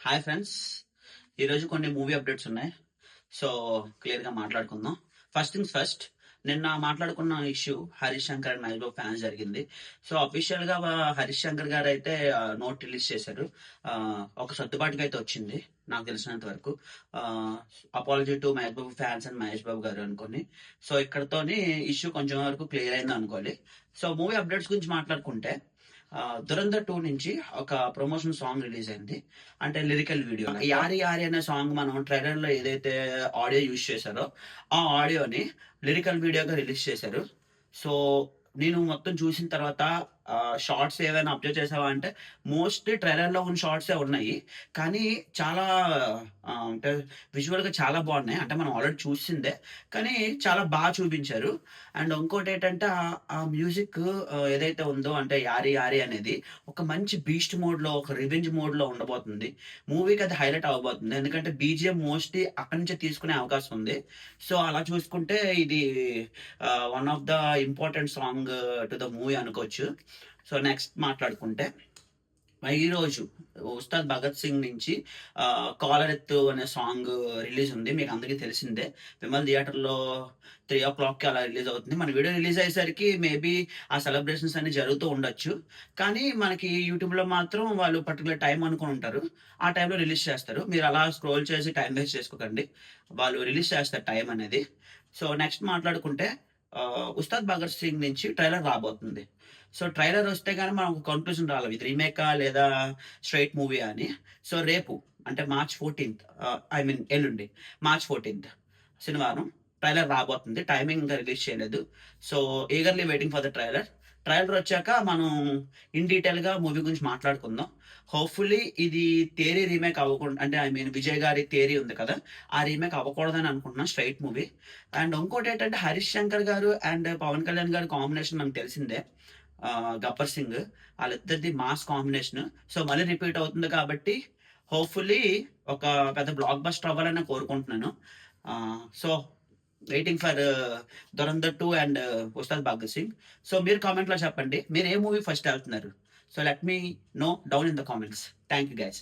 Hi friends, ఈరోజు కొన్ని movie updates ఉన్నాయి. సో క్లియర్గా మాట్లాడుకుందాం. ఫస్ట్ థింగ్స్ ఫస్ట్, నిన్న మాట్లాడుకున్న issue Harish Shankar and Mahesh Babu fans జరిగింది. సో అఫీషియల్ గా హరీష్ శంకర్ గారు అయితే నోట్ రిలీజ్ చేశారు. ఒక సర్దుబాటుగా అయితే వచ్చింది నాకు తెలిసినంత వరకు. Apology to Mahesh Babu fans and Mahesh Babu garu అనుకోని. సో ఇక్కడతోని ఇష్యూ కొంచెం వరకు క్లియర్ అయింది అనుకోవాలి. సో మూవీ అప్డేట్స్ గురించి మాట్లాడుకుంటే, దురంధర్ 2 నుంచి ఒక ప్రమోషన్ సాంగ్ రిలీజ్ అయింది. అంటే లిరికల్ వీడియో. యారి యారి అనే సాంగ్ మనం ట్రైలర్ లో ఏదైతే ఆడియో యూజ్ చేశారో ఆ ఆడియోని లిరికల్ వీడియోగా రిలీజ్ చేశారు. సో నేను మొత్తం చూసిన తర్వాత షార్ట్స్ ఏవైనా అబ్జర్వ్ చేసావా అంటే మోస్ట్లీ ట్రైలర్లో ఉన్న షార్ట్సే ఉన్నాయి. కానీ చాలా అంటే విజువల్గా చాలా బాగున్నాయి. అంటే మనం ఆల్రెడీ చూసిందే, కానీ చాలా బాగా చూపించారు. అండ్ ఇంకోటి ఏంటంటే ఆ మ్యూజిక్ ఏదైతే ఉందో అంటే యారి యారి అనేది ఒక మంచి బీస్ట్ మోడ్లో, ఒక రివెంజ్ మోడ్లో ఉండబోతుంది. మూవీకి అది హైలైట్ అవ్వబోతుంది. ఎందుకంటే బీజిఎం మోస్ట్లీ అక్కడి నుంచే తీసుకునే అవకాశం ఉంది. సో అలా చూసుకుంటే ఇది one of the important song to the movie అనుకోవచ్చు. సో నెక్స్ట్ మాట్లాడుకుంటే, ఈరోజు ఉస్తాద్ భగత్ సింగ్ నుంచి కాలర్ ఎత్తు అనే సాంగ్ రిలీజ్ ఉంది. మీకు అందరికీ తెలిసిందే. విమల్ థియేటర్లో 3 o'clockకి అలా రిలీజ్ అవుతుంది. మన వీడియో రిలీజ్ అయ్యేసరికి మేబీ ఆ సెలబ్రేషన్స్ అన్ని జరుగుతూ ఉండొచ్చు. కానీ మనకి యూట్యూబ్లో మాత్రం వాళ్ళు పర్టికులర్ టైం అనుకుని ఉంటారు. ఆ టైంలో రిలీజ్ చేస్తారు. మీరు అలా స్క్రోల్ చేసి టైం వేస్ట్ చేసుకోకండి. వాళ్ళు రిలీజ్ చేస్తారు టైం అనేది. సో నెక్స్ట్ మాట్లాడుకుంటే, ఉస్తాద్ భగత్ సింగ్ నుంచి ట్రైలర్ రాబోతుంది. సో ట్రైలర్ వస్తే కానీ మనం ఒక కన్క్లూజన్ రాలేదు, ఇది రీమేకా లేదా స్ట్రైట్ మూవీ అని. సో రేపు అంటే March 14th, ఐ మీన్ ఎల్లుండి March 14th శనివారం ట్రైలర్ రాబోతుంది. టైమింగ్ ఇంకా రిలీజ్ చేయలేదు. So eagerly waiting for the trailer. Trailer వచ్చాక మనం ఇన్ డీటెయిల్గా మూవీ గురించి మాట్లాడుకుందాం. హోప్ఫుల్లీ ఇది థియరీ రీమేక్ అవ్వకుండా, అంటే ఐ మీన్ విజయ్ గారి థియరీ ఉంది కదా, ఆ రీమేక్ అవ్వకూడదని అనుకుంటున్నాను, స్ట్రైట్ మూవీ. అండ్ ఇంకోటి ఏంటంటే హరీష్ శంకర్ గారు అండ్ పవన్ కళ్యాణ్ గారి కాంబినేషన్ మనకు తెలిసిందే. గబ్బర్ సింగ్ వాళ్ళిద్దరిది మాస్ కాంబినేషన్. సో మళ్ళీ రిపీట్ అవుతుంది కాబట్టి హోప్ఫుల్లీ ఒక పెద్ద బ్లాక్ బస్టర్ అవ్వాలని కోరుకుంటున్నాను. So waiting for Dhurandhar 2 and Ustaad Bhagat Singh. So మీరు కామెంట్లో చెప్పండి, మీరు ఏ మూవీ ఫస్ట్ వెళ్తున్నారు. So let me know down in the comments. Thank you guys.